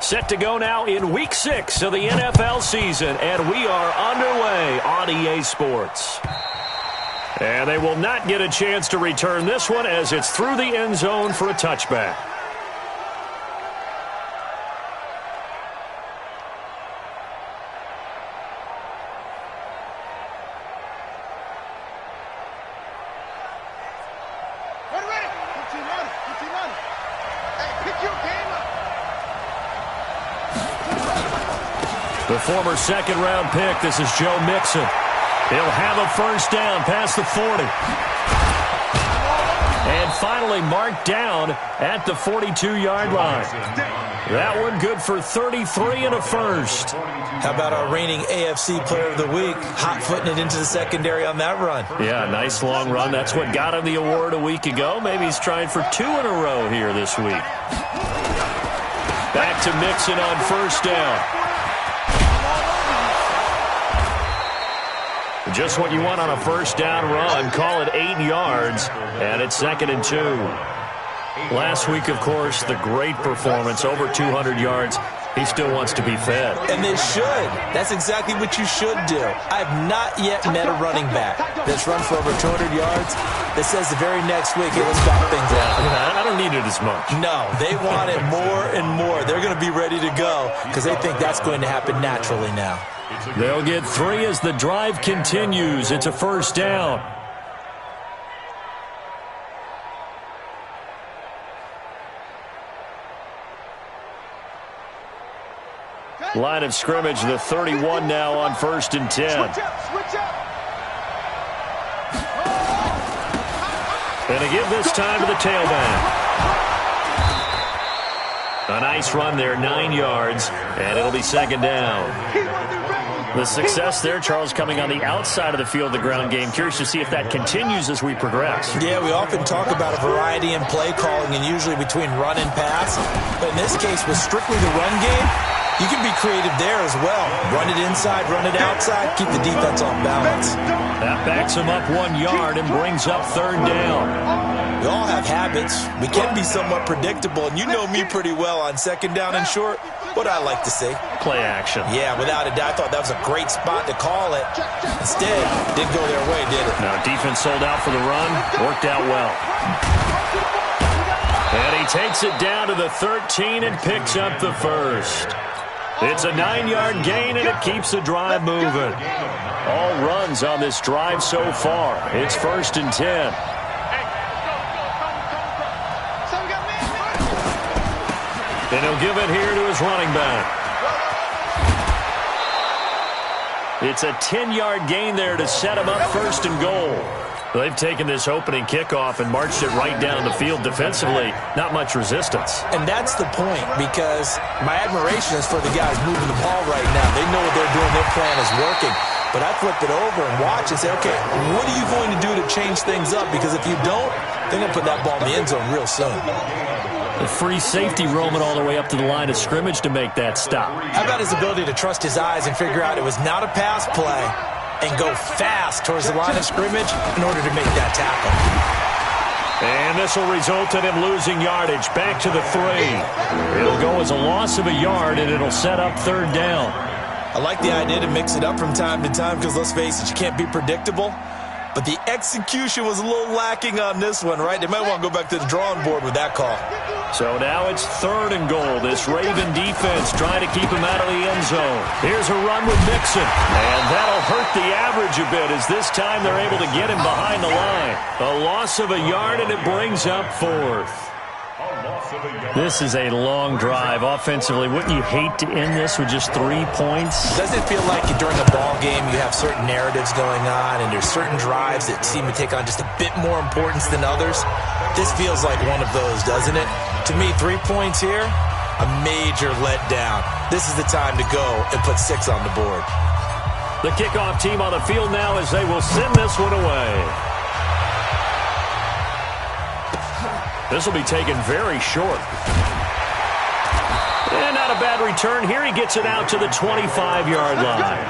Set to go now in Week 6 of the NFL season, and we are underway on EA Sports. And they will not get a chance to return this one as it's through the end zone for a touchback. The former second-round pick, this is Joe Mixon. He'll have a first down past the 40. And finally marked down at the 42-yard line. That one good for 33 and a first. How about our reigning AFC Player of the Week, hot-footing it into the secondary on that run? Yeah, nice long run. That's what got him the award a week ago. Maybe he's trying for 2 in a row here this week. Back to Mixon on first down. Just what you want on a first down run. Call it 8 yards, and it's 2nd and 2. Last week, of course, the great performance, over 200 yards. He still wants to be fed. And they should. That's exactly what you should do. I have not yet met a running back that's run for over 200 yards that says the very next week, hey, let's swap things out. I don't need it as much. No, they want it more and more. They're going to be ready to go because they think that's going to happen naturally now. They'll get 3 as the drive continues. It's a first down. Line of scrimmage, the 31 now on 1st and 10. And to give this time to the tailback. A nice run there, 9 yards, and it'll be 2nd down. The success there, Charles, coming on the outside of the field, the ground game. Curious to see if that continues as we progress. Yeah, we often talk about a variety in play calling and usually between run and pass. But in this case, with strictly the run game, you can be creative there as well. Run it inside, run it outside, keep the defense off balance. That backs him up 1 yard and brings up 3rd down. We all have habits. We can be somewhat predictable, and you know me pretty well on 2nd down and short. What I like to see. Play action. Yeah, without a doubt, I thought that was a great spot to call it. Instead, didn't go their way, did it? No, defense sold out for the run. Worked out well. And he takes it down to the 13 and picks up the first. It's a 9-yard gain, and it keeps the drive moving. All runs on this drive so far. It's 1st and 10. And he'll give it here to his running back. It's a 10-yard gain there to set him up 1st and goal. They've taken this opening kickoff and marched it right down the field defensively. Not much resistance. And that's the point, because my admiration is for the guys moving the ball right now. They know what they're doing. Their plan is working. But I flip it over and watch and say, okay, what are you going to do to change things up? Because if you don't, they're going to put that ball in the end zone real soon. The free safety roaming all the way up to the line of scrimmage to make that stop. How about his ability to trust his eyes and figure out it was not a pass play and go fast towards the line of scrimmage in order to make that tackle. And this will result in him losing yardage. Back to the 3. It'll go as a loss of a yard, and it'll set up 3rd down. I like the idea to mix it up from time to time because, let's face it, you can't be predictable. But the execution was a little lacking on this one, right? They might want to go back to the drawing board with that call. So now it's 3rd and goal. This Raven defense trying to keep him out of the end zone. Here's a run with Mixon. And that'll hurt the average a bit as this time they're able to get him behind the line. A loss of a yard, and it brings up 4th. This is a long drive offensively. Wouldn't you hate to end this with just 3 points? Doesn't it feel like during a ball game you have certain narratives going on and there's certain drives that seem to take on just a bit more importance than others? This feels like one of those, doesn't it? To me, 3 points here, a major letdown. This is the time to go and put 6 on the board. The kickoff team on the field now as they will send this one away. This will be taken very short. And not a bad return here. He gets it out to the 25-yard line.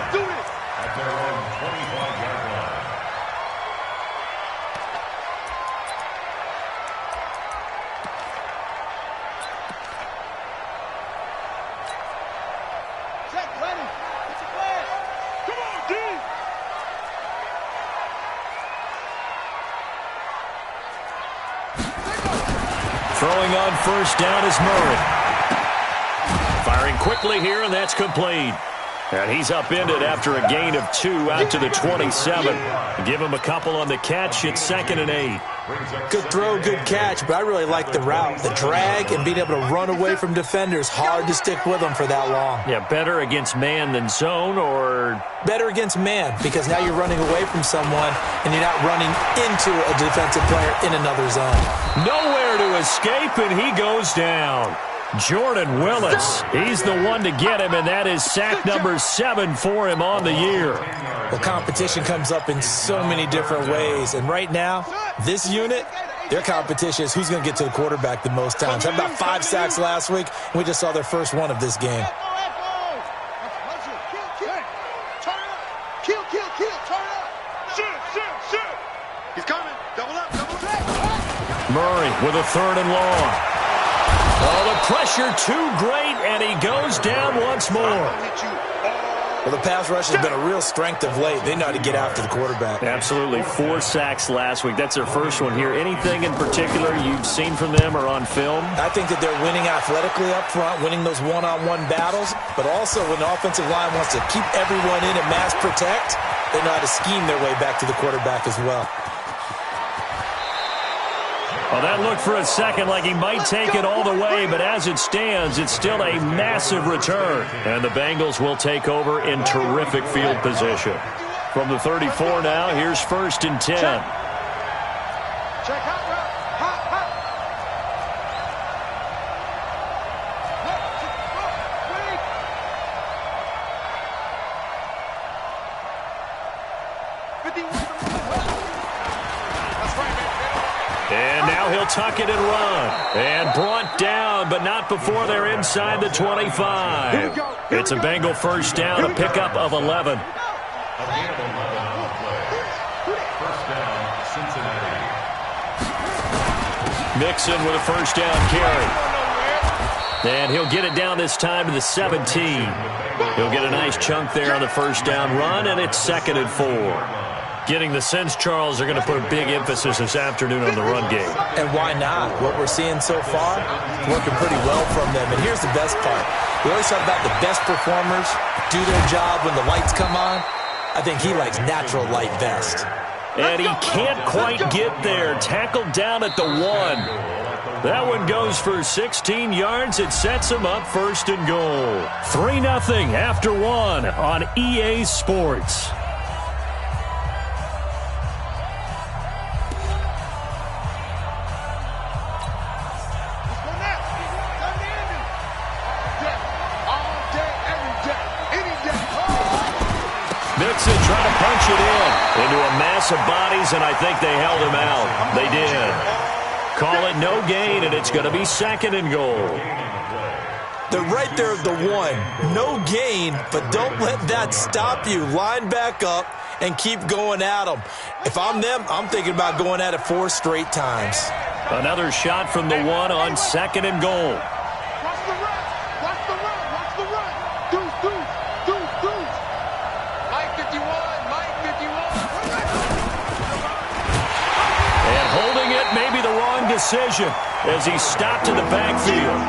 Throwing on first down is Murray. Firing quickly here, and that's complete. And he's upended after a gain of 2 out to the 27. Give him a couple on the catch. It's 2nd and 8. Good throw, good catch, but I really like the route. The drag and being able to run away from defenders, hard to stick with them for that long. Yeah, better against man than zone, or? Better against man, because now you're running away from someone and you're not running into a defensive player in another zone. Nowhere to escape, and he goes down. Jordan Willis, he's the one to get him, and that is sack number 7 for him on the year. The competition comes up in so many different ways, and right now, this unit, their competition is who's going to get to the quarterback the most times. Had about 5 sacks last week, and we just saw their first one of this game. He's coming. Double up. Murray with a 3rd and long. Oh, the pressure too great, and he goes down once more. Well, the pass rush has been a real strength of late. They know how to get after the quarterback. Absolutely. 4 sacks last week. That's their first one here. Anything in particular you've seen from them or on film? I think that they're winning athletically up front, winning those one-on-one battles, but also when the offensive line wants to keep everyone in and mass protect, they know how to scheme their way back to the quarterback as well. Well, that looked for a second like he might take it all the way, but as it stands, it's still a massive return. And the Bengals will take over in terrific field position. From the 34 now, here's 1st and 10. Check hot route. Hot. And now he'll tuck it and run. And brought down, but not before they're inside the 25. It's a Bengal first down, a pickup of 11. Mixon with a first down carry. And he'll get it down this time to the 17. He'll get a nice chunk there on the first down run, and it's 2nd and 4. Getting the sense, Charles, are going to put a big emphasis this afternoon on the run game. And why not? What we're seeing so far, working pretty well from them. And here's the best part. We always talk about the best performers do their job when the lights come on. I think he likes natural light best. And he can't quite get there. Tackled down at the 1. That one goes for 16 yards. It sets him up 1st and goal. 3-0 after 1 on EA Sports. Mixon trying to punch it in into a mass of bodies, and I think they held him out. They did. Call it no gain, and it's going to be 2nd and goal. They're right there at the 1. No gain, but don't let that stop you. Line back up and keep going at them. If I'm them, I'm thinking about going at it 4 straight times. Another shot from the 1 on 2nd and goal. Watch the run. Watch the run. Watch the run. Deuce. Mike 51. And holding it may be the wrong decision as he stopped in the backfield.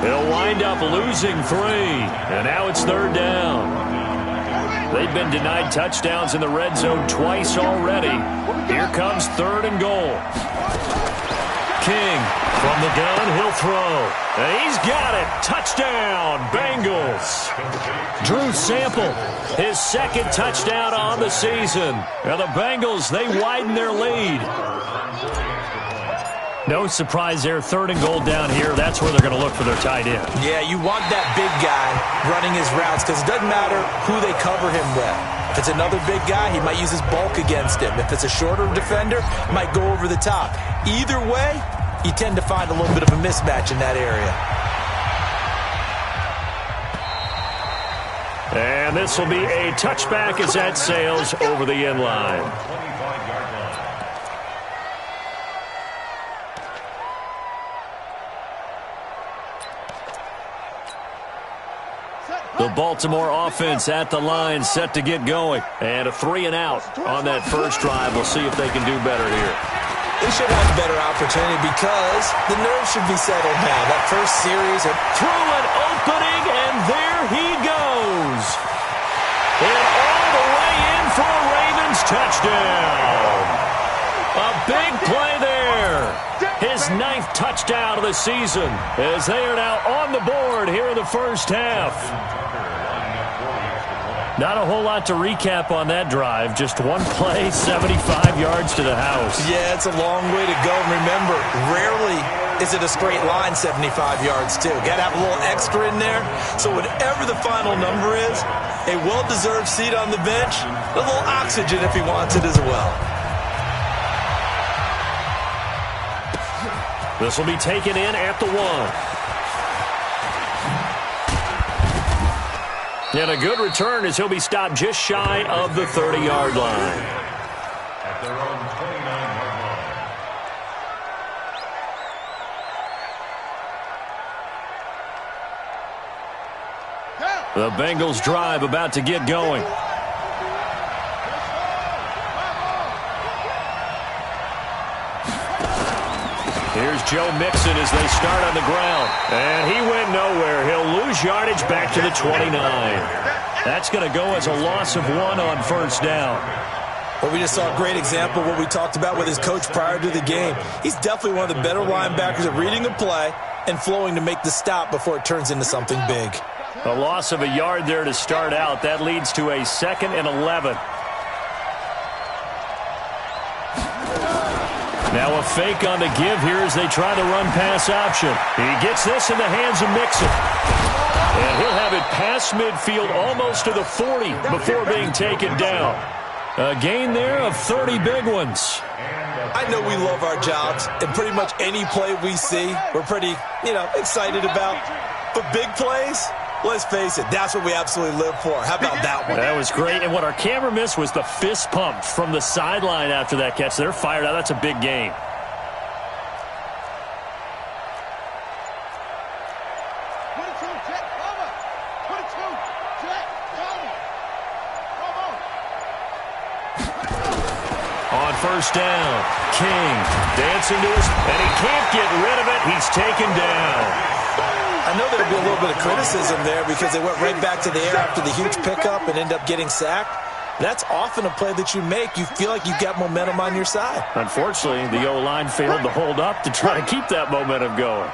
He'll wind up losing 3, and now it's 3rd down. They've been denied touchdowns in the red zone twice already. Here comes 3rd and goal. King from the gun, he'll throw. And he's got it. Touchdown, Bengals. Drew Sample, his 2nd touchdown on the season. And the Bengals, they widen their lead. No surprise there, 3rd and goal down here. That's where they're going to look for their tight end. Yeah, you want that big guy running his routes because it doesn't matter who they cover him with. If it's another big guy, he might use his bulk against him. If it's a shorter defender, he might go over the top. Either way, you tend to find a little bit of a mismatch in that area. And this will be a touchback as that sails over the end line. The Baltimore offense at the line, set to get going. And a 3 and out on that first drive. We'll see if they can do better here. They should have a better opportunity because the nerves should be settled now. That first series through an opening, and there he goes. And all the way in for a Ravens touchdown. A big play there. His 9th touchdown of the season as they are now on the board here in the first half. Not a whole lot to recap on that drive. Just one play, 75 yards to the house. Yeah, it's a long way to go. Remember, rarely is it a straight line 75 yards, too. Got to have a little extra in there. So whatever the final number is, a well-deserved seat on the bench, a little oxygen if he wants it as well. This will be taken in at the 1. And a good return as he'll be stopped just shy of the 30-yard line. At their own 29-yard line. The Bengals drive about to get going. Here's Joe Mixon as they start on the ground. And he went nowhere. He'll lose yardage back to the 29. That's going to go as a loss of 1 on first down. Well, we just saw a great example of what we talked about with his coach prior to the game. He's definitely one of the better linebackers at reading a play and flowing to make the stop before it turns into something big. A loss of a yard there to start out. That leads to a 2nd and 11. Now a fake on the give here as they try to run pass option. He gets this in the hands of Mixon. And he'll have it past midfield almost to the 40 before being taken down. A gain there of 30 big ones. I know we love our jobs, and pretty much any play we see, we're pretty, excited about. But big plays, let's face it, that's what we absolutely live for. How about that one? That was great. And what our camera missed was the fist pump from the sideline after that catch. They're fired out. That's a big game. On first down, King dancing to his, and he can't get rid of it. He's taken down. I know there'll be a little bit of criticism there because they went right back to the air after the huge pickup and end up getting sacked. That's often a play that you make. You feel like you've got momentum on your side. Unfortunately, the O-line failed to hold up to try to keep that momentum going.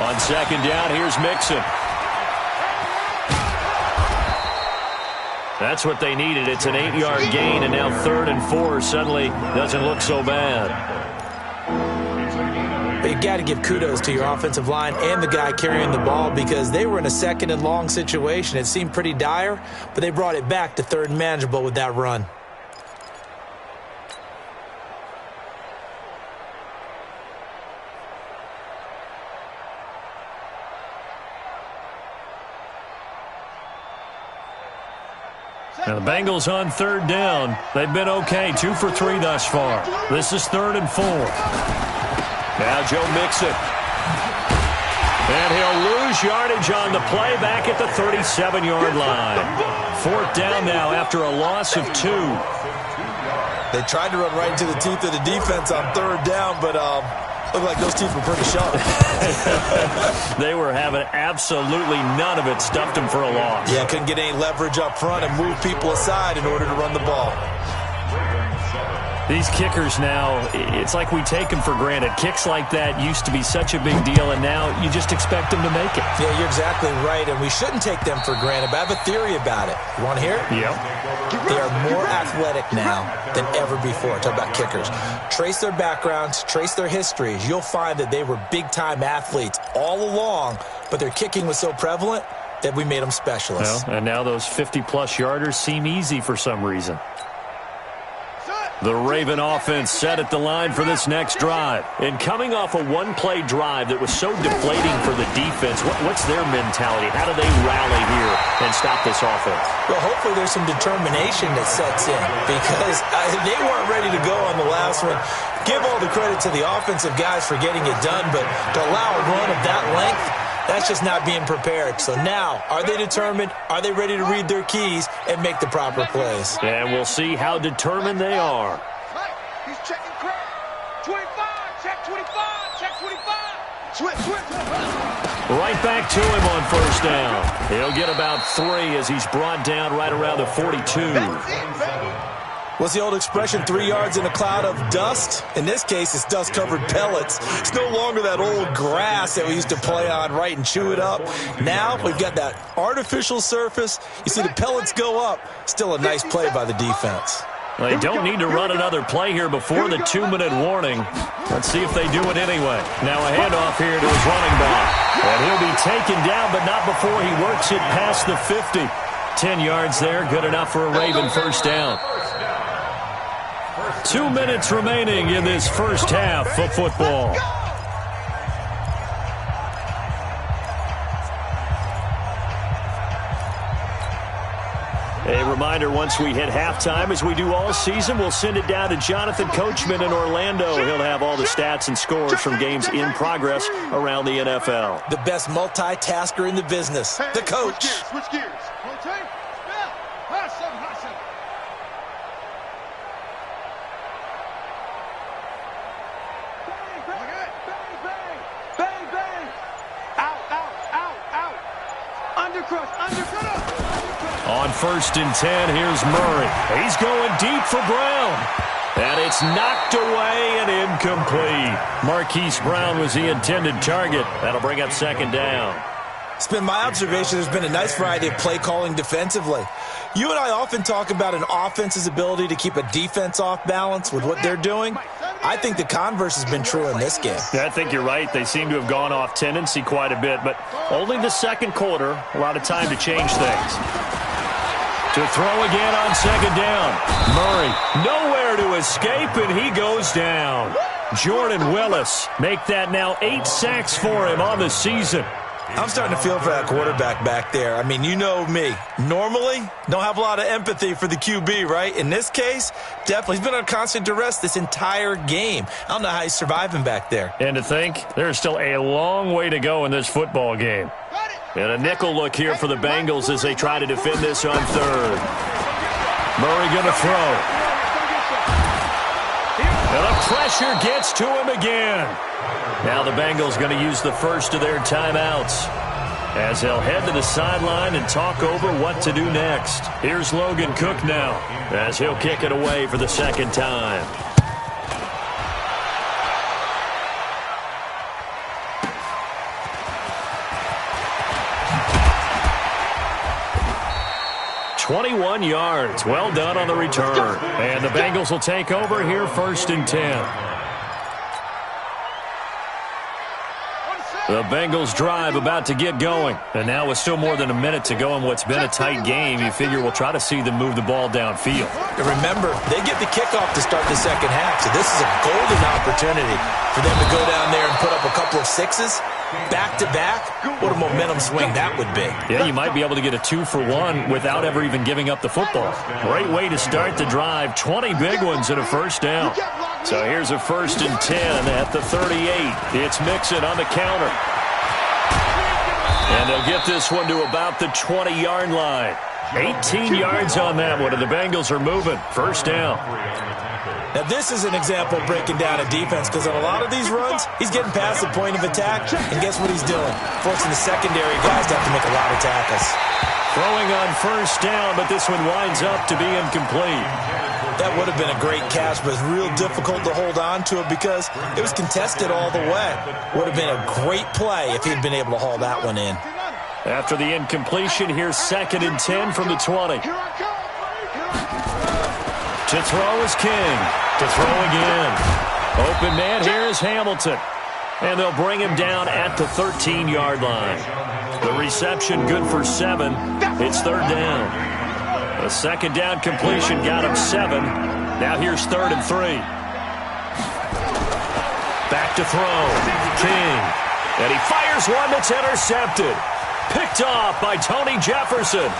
On second down, here's Mixon. That's what they needed. It's an 8-yard gain, and now 3rd and 4 suddenly doesn't look so bad. But you got to give kudos to your offensive line and the guy carrying the ball because they were in a 2nd and long situation. It seemed pretty dire, but they brought it back to 3rd and manageable with that run. Now the Bengals on 3rd down. They've been okay, 2 for 3 thus far. This is 3rd and 4. Now Joe Mixon. And he'll lose yardage on the play back at the 37-yard line. 4th down now after a loss of 2. They tried to run right into the teeth of the defense on 3rd down, but looked like those teeth were pretty sharp. They were having absolutely none of it. Stuffed them for a loss. Yeah, couldn't get any leverage up front and move people aside in order to run the ball. These kickers now, it's like we take them for granted. Kicks like that used to be such a big deal, and now you just expect them to make it. Yeah, you're exactly right, and we shouldn't take them for granted, but I have a theory about it. You want to hear it? Yep. They are more athletic now than ever before. Talk about kickers. Trace their backgrounds, trace their histories. You'll find that they were big-time athletes all along, but their kicking was so prevalent that we made them specialists. Well, and now those 50-plus yarders seem easy for some reason. The Raven offense set at the line for this next drive. And coming off a one-play drive that was so deflating for the defense, what's their mentality? How do they rally here and stop this offense? Well, hopefully there's some determination that sets in because they weren't ready to go on the last one. Give all the credit to the offensive guys for getting it done, but to allow a run of that length, That's just not being prepared. So now, are they determined? Are they ready to read their keys and make the proper plays? And we'll see how determined they are. He's checking crack. 25, check 25, check 25. Switch. Right back to him on first down. He'll get about 3 as he's brought down right around the 42. That's it, baby. What's the old expression, 3 yards in a cloud of dust? In this case, it's dust-covered pellets. It's no longer that old grass that we used to play on, right, and chew it up. Now we've got that artificial surface. You see the pellets go up. Still a nice play by the defense. Well, they don't need to run another play here before the 2-minute warning. Let's see if they do it anyway. Now a handoff here to his running back. And he'll be taken down, but not before he works it past the 50. 10 yards there, good enough for a Raven first down. 2 minutes remaining in this first half of football. A reminder, once we hit halftime, as we do all season, we'll send it down to Jonathan Coachman in Orlando. He'll have all the stats and scores from games in progress around the NFL. The best multitasker in the business, the coach. Switch gears. Okay? Yeah. High seven. Bang. Out. Undercut. On first and 10, here's Murray. He's going deep for Brown. And it's knocked away and incomplete. Marquise Brown was the intended target. That'll bring up second down. It's been my observation there's been a nice variety of play calling defensively. You and I often talk about an offense's ability to keep a defense off balance with what they're doing. I think the converse has been true in this game. Yeah, I think you're right. They seem to have gone off tendency quite a bit, but only the second quarter, a lot of time to change things. To throw again on second down. Murray, nowhere to escape, and he goes down. Jordan Willis, make that now 8 sacks for him on the season. I'm starting to feel for that quarterback back there. I mean, you know me. Normally, don't have a lot of empathy for the QB, right? In this case, definitely. He's been under constant duress this entire game. I don't know how he's surviving back there. And to think, there's still a long way to go in this football game. And a nickel look here for the Bengals as they try to defend this on third. Murray going to throw. And the pressure gets to him again. Now the Bengals going to use the first of their timeouts as they'll head to the sideline and talk over what to do next. Here's Logan Cook now as he'll kick it away for the second time. "21 yards. Well done on the return. And the Bengals will take over here first and 10. The Bengals drive about to get going. And now with still more than a minute to go in what's been a tight game, you figure we'll try to see them move the ball downfield. And remember, they get the kickoff to start the second half, so this is a golden opportunity for them to go down there and put up a couple of sixes back-to-back. What a momentum swing that would be. Yeah, you might be able to get a 2-for-1 without ever even giving up the football. Great way to start the drive. 20 big ones and a first down. So here's a first and 10 at the 38. It's Mixon on the counter. And they'll get this one to about the 20-yard line. 18 yards on that one, and the Bengals are moving. First down. Now, this is an example of breaking down a defense, because on a lot of these runs, he's getting past the point of attack, and guess what he's doing? Forcing the secondary guys to have to make a lot of tackles. Throwing on first down, but this one winds up to be incomplete. That would have been a great catch, but it's real difficult to hold on to it because it was contested all the way. Would have been a great play if he'd been able to haul that one in. After the incompletion, here's second and 10 from the 20. To throw is King. To throw again. Open man here is Hamilton. And they'll bring him down at the 13-yard line. The reception good for 7. It's third down. A second down completion got him 7. Now here's third and 3. Back to throw. King. And he fires one that's intercepted. Picked off by Tony Jefferson. And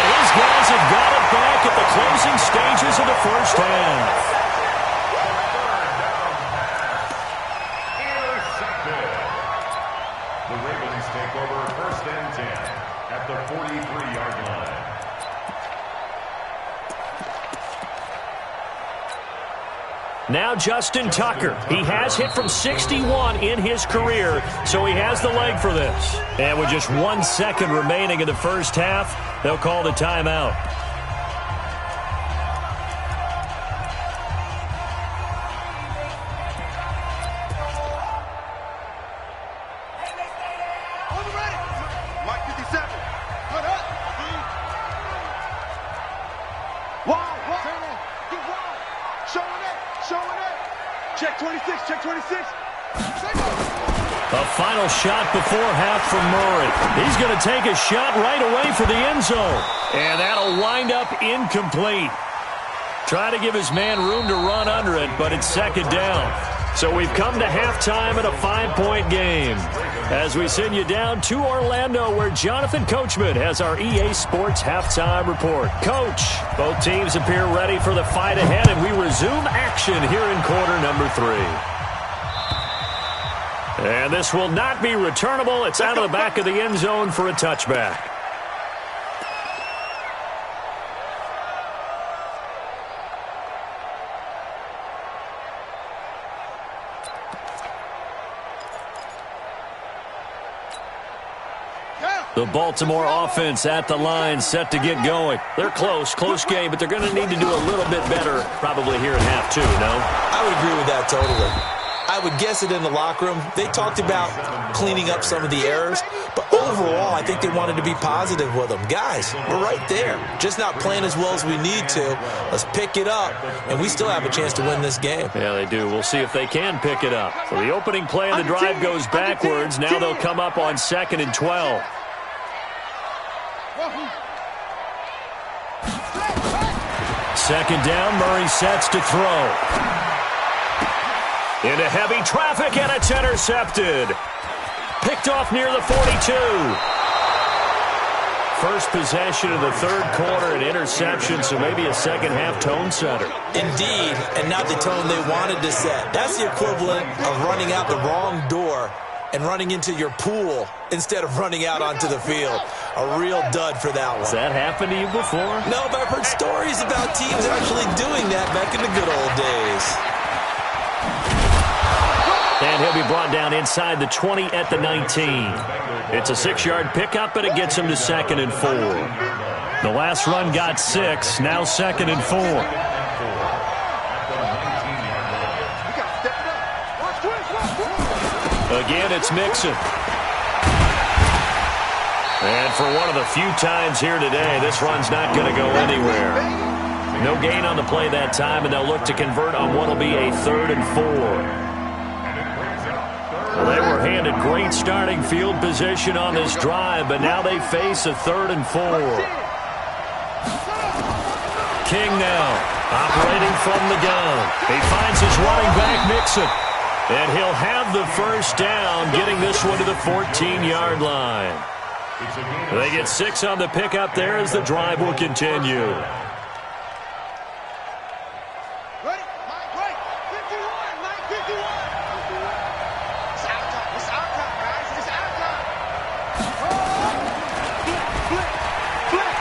his guys have got it back at the closing stages of the first half. Now Justin Tucker. He has hit from 61 in his career, so he has the leg for this. And with just 1 second remaining in the first half, they'll call the timeout. Check 26, check 26. A final shot before half from Murray. He's going to take a shot right away for the end zone. And that'll wind up incomplete. Try to give his man room to run under it, but it's second down. So we've come to halftime in a 5-point game. As we send you down to Orlando, where Jonathan Coachman has our EA Sports halftime report. Coach, both teams appear ready for the fight ahead, and we resume action here in quarter number 3. And this will not be returnable. It's out of the back of the end zone for a touchback. The Baltimore offense at the line, set to get going. They're close game, but they're going to need to do a little bit better probably here in half 2, no? I would agree with that totally. I would guess it in the locker room. They talked about cleaning up some of the errors, but overall, I think they wanted to be positive with them. Guys, we're right there. Just not playing as well as we need to. Let's pick it up, and we still have a chance to win this game. Yeah, they do. We'll see if they can pick it up. So the opening play of the drive goes backwards. Now they'll come up on 2nd and 12. Second down, Murray sets to throw. Into heavy traffic, and it's intercepted. Picked off near the 42. First possession of the third quarter, an interception, so maybe a second-half tone setter. Indeed, and not the tone they wanted to set. That's the equivalent of running out the wrong door and running into your pool instead of running out onto the field. A real dud for that one. Has that happened to you before? No, but I've heard stories about teams actually doing that back in the good old days. And he'll be brought down inside the 20 at the 19. It's a 6-yard pickup, but it gets him to 2nd and 4. The last run got 6, now 2nd and 4. Again, it's Mixon. And for one of the few times here today, this run's not going to go anywhere. No gain on the play that time, and they'll look to convert on what will be a 3rd and 4. Well, they were handed great starting field position on this drive, but now they face a 3rd and 4. King now, operating from the gun. He finds his running back, Mixon. And he'll have the first down, getting this one to the 14-yard line. They get 6 on the pickup there as the drive will continue. Ready? Line break. 51. Line 51. It's our time. It's our time, guys. It's our time. Blitz.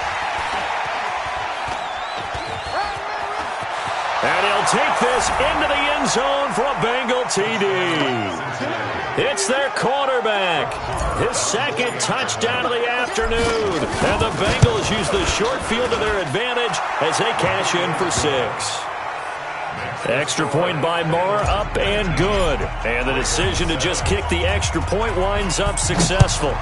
And he'll take this into the end zone for a Bengal TD. It's their quarterback. His second touchdown of the afternoon. And the Bengals use the short field to their advantage as they cash in for 6. Extra point by Moore, up and good. And the decision to just kick the extra point winds up successful.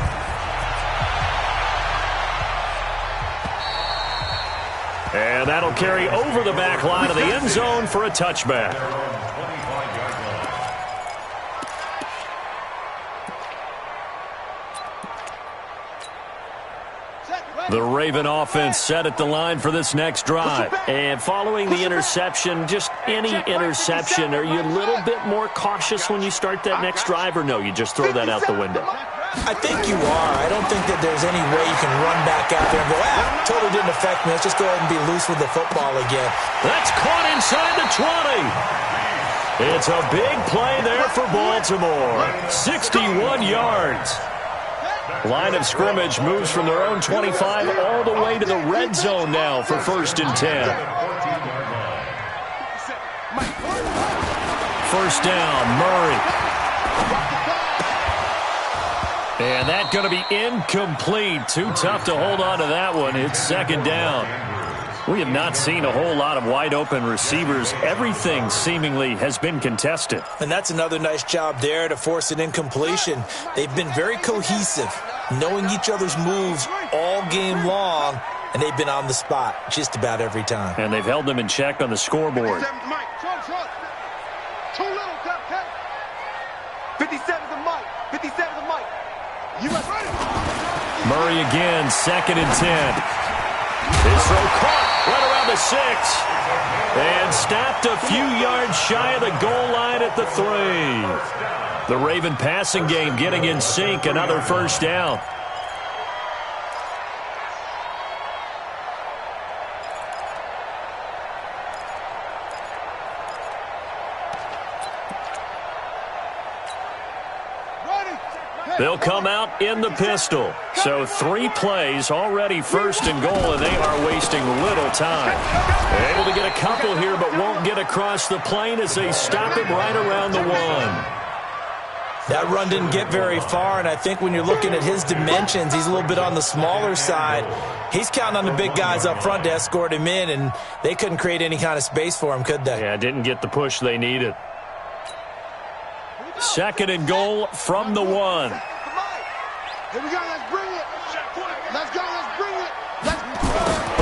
And that'll carry over the back line of the end zone for a touchback. The Raven offense set at the line for this next drive. And following the interception, just any interception, are you a little bit more cautious when you start that next drive, or no, you just throw that out the window? I think you are. I don't think that there's any way you can run back out there and go, totally didn't affect me. Let's just go ahead and be loose with the football again. That's caught inside the 20. It's a big play there for Baltimore. 61 yards. Line of scrimmage moves from their own 25 all the way to the red zone now for 1st and 10. first down. Murray. And that's going to be incomplete. Too tough to hold on to that one. It's second down. We have not seen a whole lot of wide-open receivers. Everything seemingly has been contested. And that's another nice job there to force an incompletion. They've been very cohesive, knowing each other's moves all game long, and they've been on the spot just about every time. And they've held them in check on the scoreboard. 57 to Mike. 57 to Mike. Murray again, 2nd and 10. His throw caught right around the 6. And stopped a few yards shy of the goal line at the 3. The Raven passing game getting in sync, another first down. They'll come out in the pistol. So 3 plays, already 1st and goal, and they are wasting little time. They're able to get a couple here, but won't get across the plane as they stop him right around the 1. That run didn't get very far, and I think when you're looking at his dimensions, he's a little bit on the smaller side. He's counting on the big guys up front to escort him in, and they couldn't create any kind of space for him, could they? Yeah, didn't get the push they needed. 2nd and goal from the 1. Here we go, let's bring it. Let's go, let's bring it.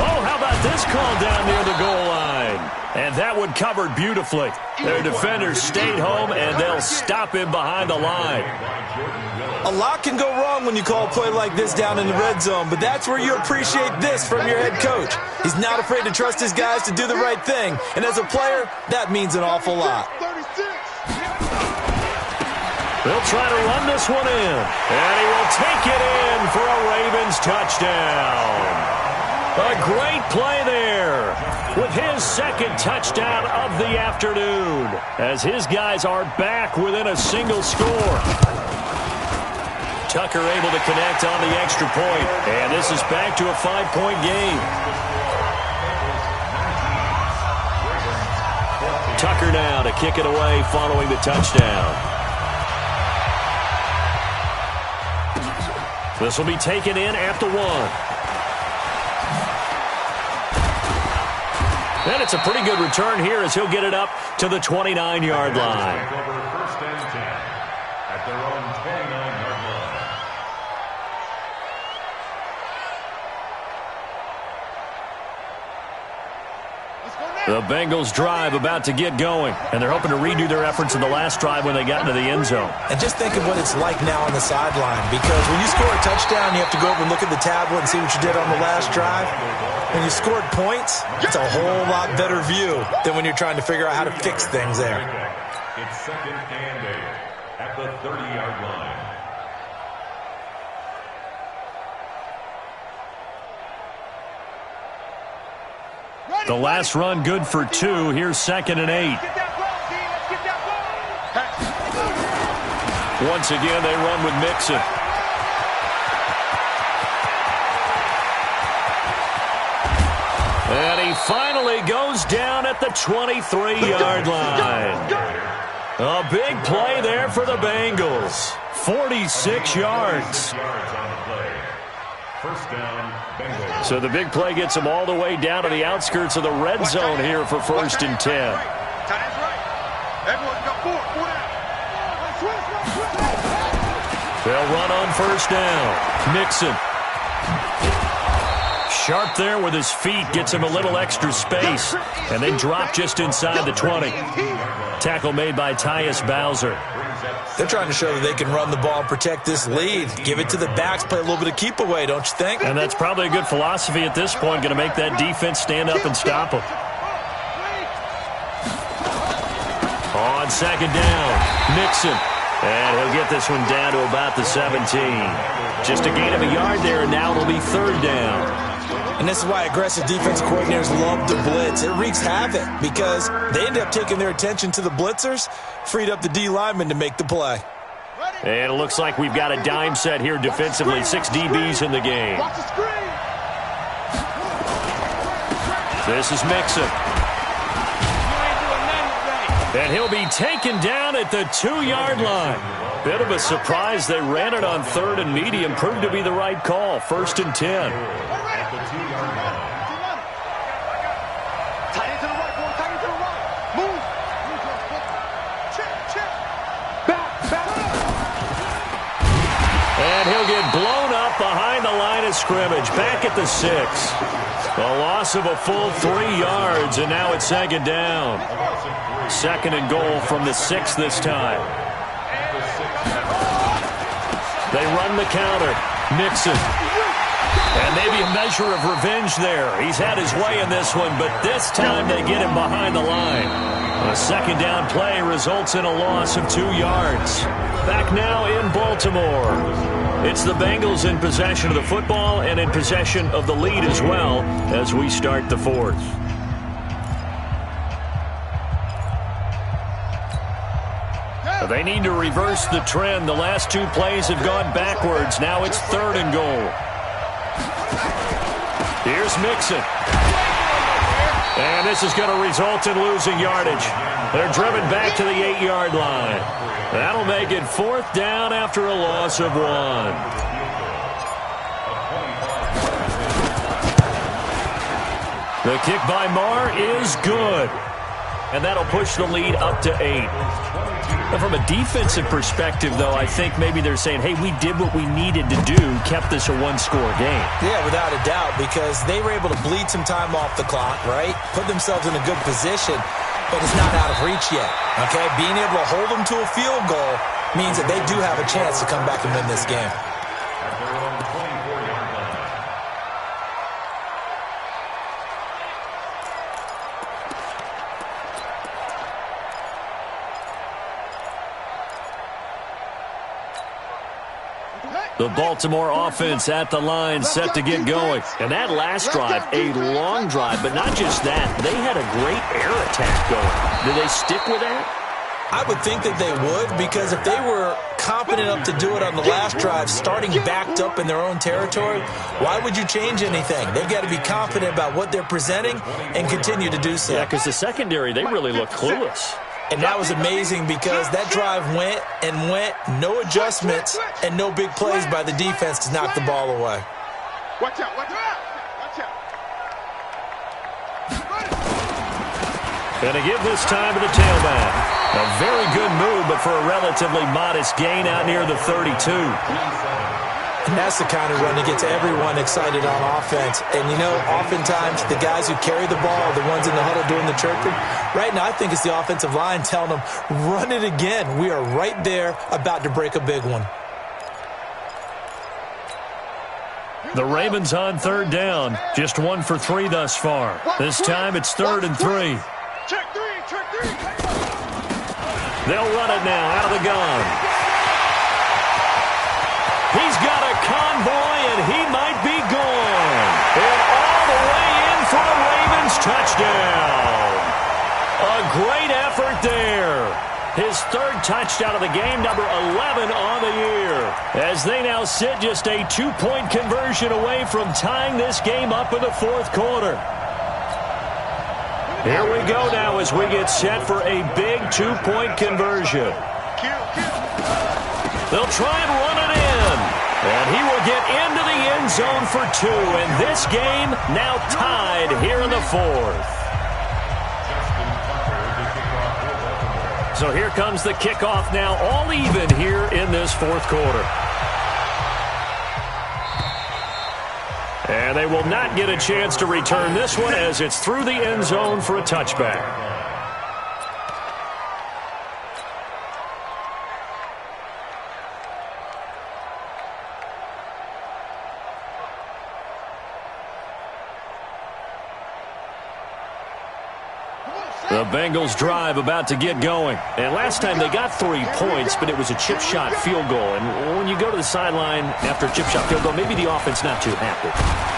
Oh, how about this call down near the goal line? And that one covered beautifully. Their defenders stayed home, and they'll stop him behind the line. A lot can go wrong when you call a play like this down in the red zone, but that's where you appreciate this from your head coach. He's not afraid to trust his guys to do the right thing, and as a player, that means an awful lot. They'll try to run this one in, and he will take it in for a Ravens touchdown. A great play there with his 2nd touchdown of the afternoon as his guys are back within a single score. Tucker able to connect on the extra point, and this is back to a 5-point game. Tucker now to kick it away following the touchdown. This will be taken in at the 1. And it's a pretty good return here as he'll get it up to the 29-yard line. First and 10 at their own 29-yard line. The Bengals drive about to get going, and they're hoping to redo their efforts in the last drive when they got into the end zone. And just think of what it's like now on the sideline, because when you score a touchdown, you have to go over and look at the tablet and see what you did on the last drive. When you scored points, it's a whole lot better view than when you're trying to figure out how to fix things there. It's 2nd and 8 at the 30-yard line. The last run good for 2. Here's 2nd and 8. Once again, they run with Mixon. And he finally goes down at the 23-yard line. A big play there for the Bengals. 46 yards. First down, Bengals. So the big play gets them all the way down to the outskirts of the red zone here for 1st and 10. They'll run on 1st down. Mixon. Sharp there with his feet, gets him a little extra space, and then drop just inside the 20. Tackle made by Tyus Bowser. They're trying to show that they can run the ball and protect this lead. Give it to the backs, play a little bit of keep away, don't you think? And that's probably a good philosophy at this point, going to make that defense stand up and stop them. On 2nd down, Mixon. And he'll get this one down to about the 17. Just a gain of a yard there, and now it'll be 3rd down. And this is why aggressive defense coordinators love to blitz. It wreaks havoc because they end up taking their attention to the blitzers, freed up the D lineman to make the play. And it looks like we've got a dime set here defensively. 6 DBs in the game. This is Mixon. And he'll be taken down at the 2-yard line. Bit of a surprise. They ran it on 3rd and medium. Proved to be the right call. 1st and 10. At the 2-yard line. Tight end to the right, boy. Tight end to the right. Move. Check. Back. And he'll get blown up behind the line of scrimmage. Back at the 6. A loss of a full 3 yards, and now it's 2nd down. 2nd and goal from the 6 this time. They run the counter. Mixon. And maybe a measure of revenge there. He's had his way in this one, but this time they get him behind the line. A 2nd down play results in a loss of 2 yards. Back now in Baltimore. It's the Bengals in possession of the football and in possession of the lead as well as we start the 4th. They need to reverse the trend. The last 2 plays have gone backwards. Now it's 3rd and goal. Here's Mixon. And this is going to result in losing yardage. They're driven back to the 8-yard line. That'll make it 4th down after a loss of 1. The kick by Marr is good. And that'll push the lead up to 8. And from a defensive perspective, though, I think maybe they're saying, hey, we did what we needed to do, kept this a 1-score game. Yeah, without a doubt, because they were able to bleed some time off the clock, right? Put themselves in a good position, but it's not out of reach yet, okay? Being able to hold them to a field goal means that they do have a chance to come back and win this game. At their own 24-yard line. The Baltimore offense at the line, set to get going. And that last drive, a long drive, but not just that. They had a great air attack going. Do they stick with that? I would think that they would, because if they were confident enough to do it on the last drive, starting backed up in their own territory, why would you change anything? They've got to be confident about what they're presenting and continue to do so. Yeah, because the secondary, they really look clueless. And that was amazing because that drive went and went, no adjustments and no big plays by the defense to knock the ball away. Watch out. And to give this time to the tailback. A very good move, but for a relatively modest gain out near the 32. And that's the kind of run that gets everyone excited on offense. And, you know, oftentimes the guys who carry the ball are the ones in the huddle doing the chirping. Right now, I think it's the offensive line telling them, run it again. We are right there about to break a big one. The Ravens on 3rd down. Just 1 for 3 thus far. This time it's 3rd and 3. Check 3. They'll run it now out of the gun. He's got a convoy, and he might be gone. And all the way in for a Ravens touchdown. A great effort there. His 3rd touchdown of the game, number 11 on the year. As they now sit just a 2-point conversion away from tying this game up in the 4th quarter. Here we go now as we get set for a big 2-point conversion. They'll try and run it in. And he will get into the end zone for 2. And this game now tied here in the 4th. So here comes the kickoff now, all even here in this 4th quarter. And they will not get a chance to return this one as it's through the end zone for a touchback. The Bengals drive about to get going. And last time they got 3 points, but it was a chip shot field goal. And when you go to the sideline after a chip shot field goal, maybe the offense not too happy.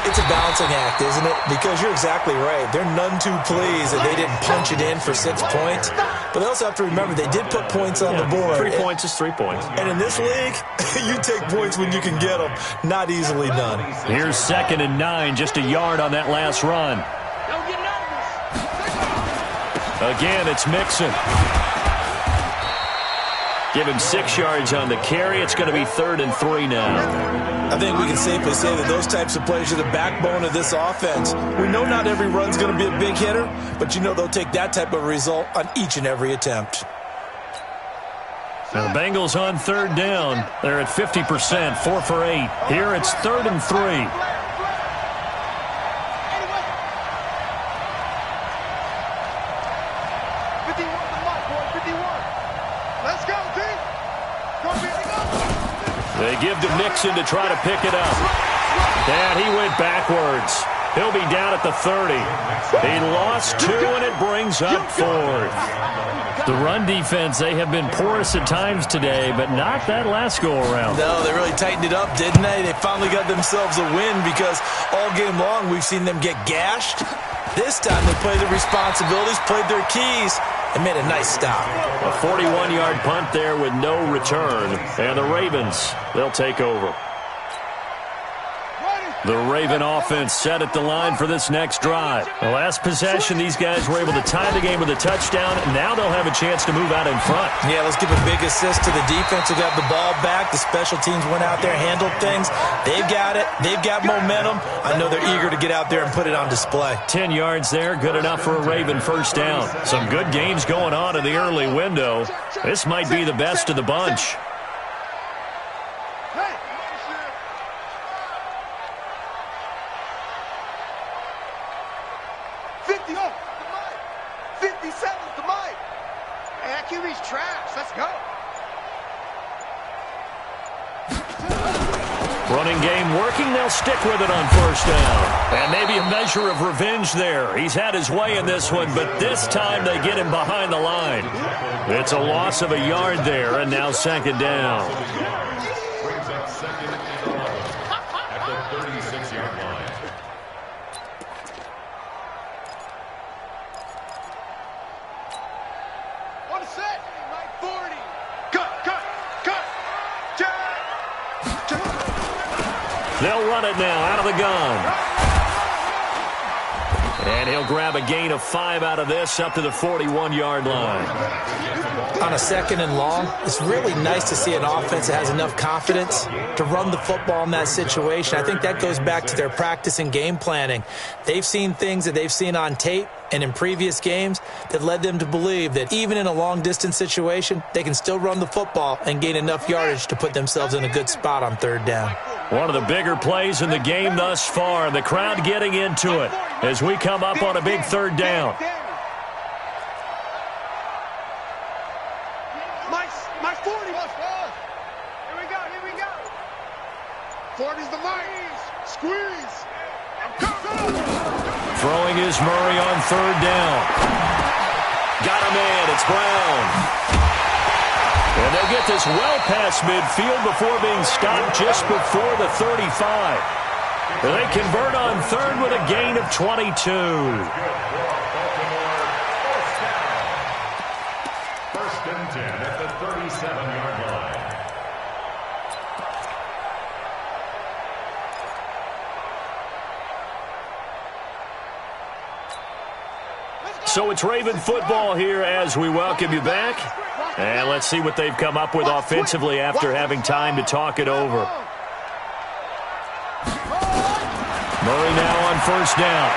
It's a balancing act, isn't it? Because you're exactly right. They're none too pleased that they didn't punch it in for 6 points. But they also have to remember they did put points on the board. 3 points is 3 points. And in this league, you take points when you can get them. Not easily done. Here's 2nd and 9, just a yard on that last run. Again, it's Mixon. Give him 6 yards on the carry. It's going to be 3rd and 3 now. I think we can safely say that those types of plays are the backbone of this offense. We know not every run's going to be a big hitter, but you know they'll take that type of result on each and every attempt. Now the Bengals on 3rd down. They're at 50%, 4 for 8. Here it's 3rd and 3. They give to Mixon to try to pick it up. And he went backwards. He'll be down at the 30. He lost 2, and it brings up 4th. The run defense, they have been porous at times today, but not that last go-around. No, they really tightened it up, didn't they? They finally got themselves a win because all game long we've seen them get gashed. This time they played their responsibilities, played their keys, and made a nice stop. A 41-yard punt there with no return. And the Ravens, they'll take over. The Raven offense set at the line for this next drive. The last possession, these guys were able to tie the game with a touchdown. Now they'll have a chance to move out in front. Yeah, let's give a big assist to the defense who got the ball back. The special teams went out there, handled things. They've got it. They've got momentum. I know they're eager to get out there and put it on display. 10 yards there, good enough for a Raven first down. Some good games going on in the early window. This might be the best of the bunch. Running game working, they'll stick with it on first down. And maybe a measure of revenge there. He's had his way in this one, but this time they get him behind the line. It's a loss of a yard there, and now 2nd down. Brings up 2nd and 11 at the 36-yard line. On the set, Mike 40. Cut. They'll run it now out of the gun. And he'll grab a gain of 5 out of this up to the 41-yard line. On a 2nd and long, it's really nice to see an offense that has enough confidence to run the football in that situation. I think that goes back to their practice and game planning. They've seen things that they've seen on tape and in previous games that led them to believe that even in a long-distance situation, they can still run the football and gain enough yardage to put themselves in a good spot on 3rd down. One of the bigger plays in the game thus far. The crowd getting into it as we come up on a big 3rd down. My 40. Here we go. 40's the mic. Squeeze. Throwing is Murray on 3rd down. Got a man. It's Brown. And they'll get this well past midfield before being stopped just before the 35. They convert on 3rd with a gain of 22. First and 10 at the 37-yard line. So it's Raven football here as we welcome you back. And let's see what they've come up with offensively after having time to talk it over. Murray now on first down.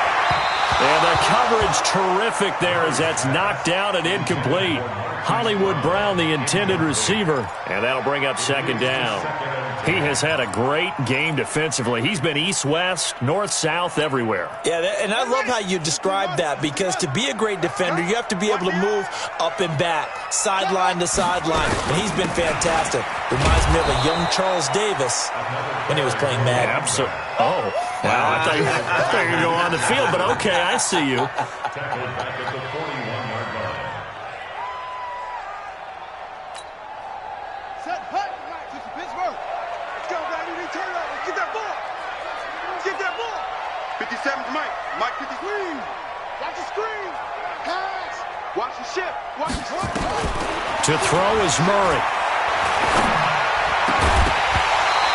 And the coverage terrific there as that's knocked down and incomplete. Hollywood Brown, the intended receiver. And that'll bring up 2nd down. He has had a great game defensively. He's been east-west, north-south, everywhere. Yeah, and I love how you describe that because to be a great defender, you have to be able to move up and back, sideline to sideline. And he's been fantastic. Reminds me of a young Charles Davis when he was playing Madden. Absolutely. Oh, wow. I thought you were going to go on the field, but okay, I see you. Tackled back at the 41-yard line. Set, hut, to Pittsburgh. Let's go, baby. Return over. Get that ball. Get that ball. 57's Mike. Mike 50 screen. Watch the screen. Pass. Watch the ship. Watch the ship. To throw is Murray.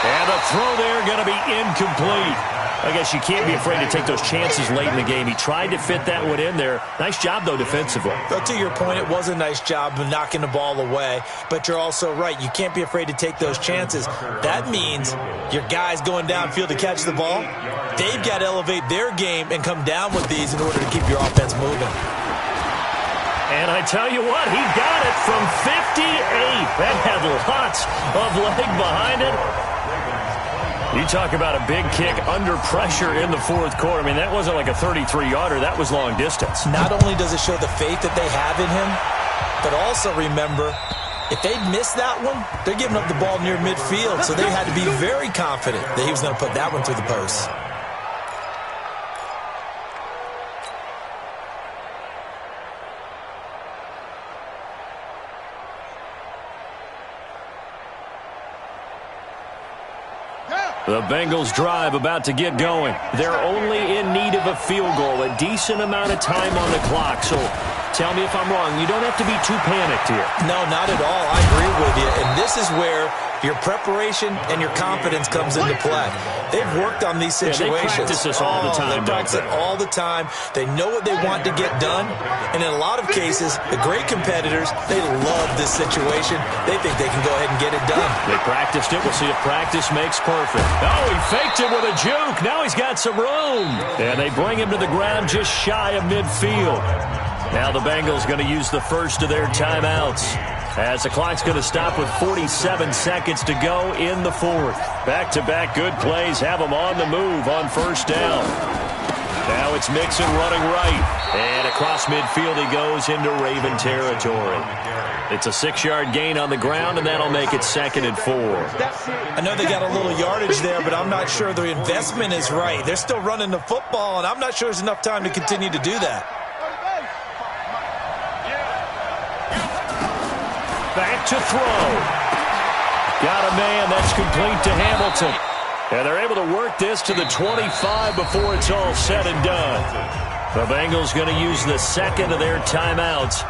And the throw there going to be incomplete. I guess you can't be afraid to take those chances late in the game. He tried to fit that one in there. Nice job, though, defensively. But to your point, it was a nice job of knocking the ball away. But you're also right. You can't be afraid to take those chances. That means your guys going downfield to catch the ball, they've got to elevate their game and come down with these in order to keep your offense moving. And I tell you what, he got it from 58. That had lots of leg behind it. You talk about a big kick under pressure in the fourth quarter. I mean, that wasn't like a 33-yarder. That was long distance. Not only does it show the faith that they have in him, but also remember, if they miss that one, they're giving up the ball near midfield, so they had to be very confident that he was going to put that one through the post. The Bengals drive about to get going. They're only in need of a field goal, a decent amount of time on the clock. So tell me if I'm wrong. You don't have to be too panicked here. No, not at all. I agree with you. And this is where your preparation and your confidence comes into play. They've worked on these situations. They practice this all the time. They practice it all the time. They know what they want to get done. And in a lot of cases, the great competitors, they love this situation. They think they can go ahead and get it done. They practiced it. We'll see if practice makes perfect. Oh, he faked it with a juke. Now he's got some room. And they bring him to the ground just shy of midfield. Now the Bengals going to use the first of their timeouts, as the clock's going to stop with 47 seconds to go in the fourth. Back-to-back good plays have them on the move on first down. Now it's Mixon running right. And across midfield he goes into Raven territory. It's a 6-yard gain on the ground, and that'll make it 2nd and 4. I know they got a little yardage there, but I'm not sure the investment is right. They're still running the football, and I'm not sure there's enough time to continue to do that. Back to throw. Got a man. That's complete to Hamilton. And they're able to work this to the 25 before it's all said and done. The Bengals going to use the second of their timeouts,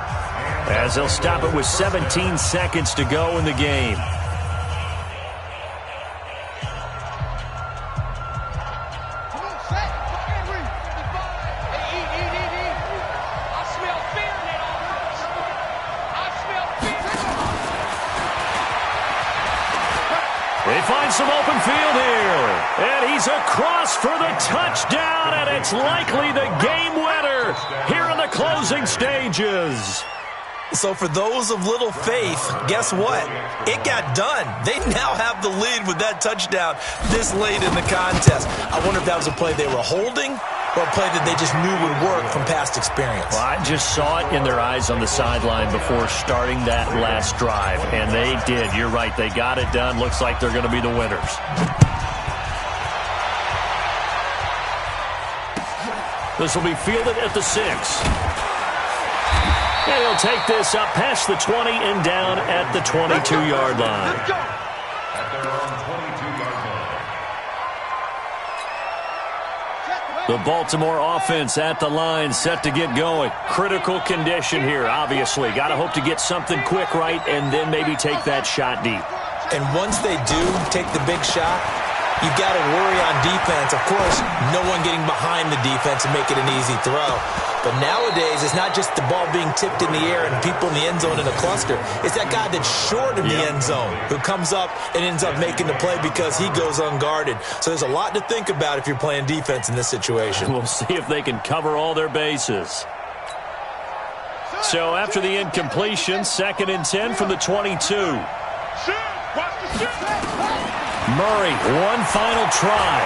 as they'll stop it with 17 seconds to go in the game. They find some open field here. And he's across for the touchdown, and it's likely the game winner here in the closing stages. So for those of little faith, guess what? It got done. They now have the lead with that touchdown this late in the contest. I wonder if that was a play they were holding or a play that they just knew would work from past experience. Well, I just saw it in their eyes on the sideline before starting that last drive, and they did. You're right. They got it done. Looks like they're going to be the winners. This will be fielded at the 6. And he'll take this up past the 20 and down at the 22-yard line. At their own 22-yard line. The Baltimore offense at the line, set to get going. Critical condition here, obviously. Got to hope to get something quick right and then maybe take that shot deep. And once they do take the big shot, you've got to worry on defense. Of course, no one getting behind the defense and make it an easy throw. But nowadays, it's not just the ball being tipped in the air and people in the end zone in a cluster. It's that guy that's short of the end zone who comes up and ends up making the play because he goes unguarded. So there's a lot to think about if you're playing defense in this situation. We'll see if they can cover all their bases. So after the incompletion, 2nd and 10 from the 22. Murray, one final try.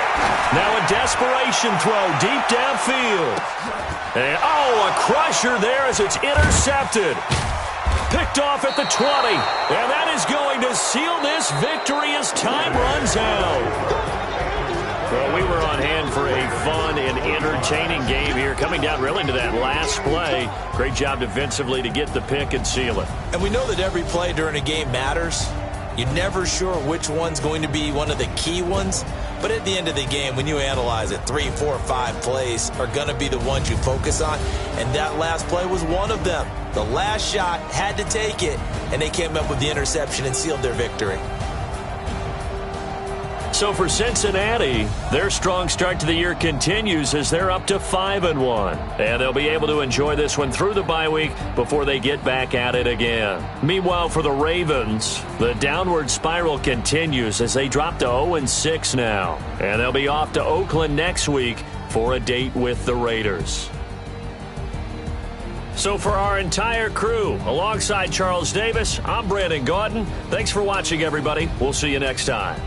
Now a desperation throw deep downfield. And, a crusher there as it's intercepted. Picked off at the 20. And that is going to seal this victory as time runs out. Well, we were on hand for a fun and entertaining game here, coming down really to that last play. Great job defensively to get the pick and seal it. And we know that every play during a game matters. You're never sure which one's going to be one of the key ones. But at the end of the game, when you analyze it, 3, 4, 5 plays are going to be the ones you focus on. And that last play was one of them. The last shot had to take it, and they came up with the interception and sealed their victory. So for Cincinnati, their strong start to the year continues as they're up to 5-1. And they'll be able to enjoy this one through the bye week before they get back at it again. Meanwhile, for the Ravens, the downward spiral continues as they drop to 0-6 now. And they'll be off to Oakland next week for a date with the Raiders. So for our entire crew, alongside Charles Davis, I'm Brandon Gaudin. Thanks for watching, everybody. We'll see you next time.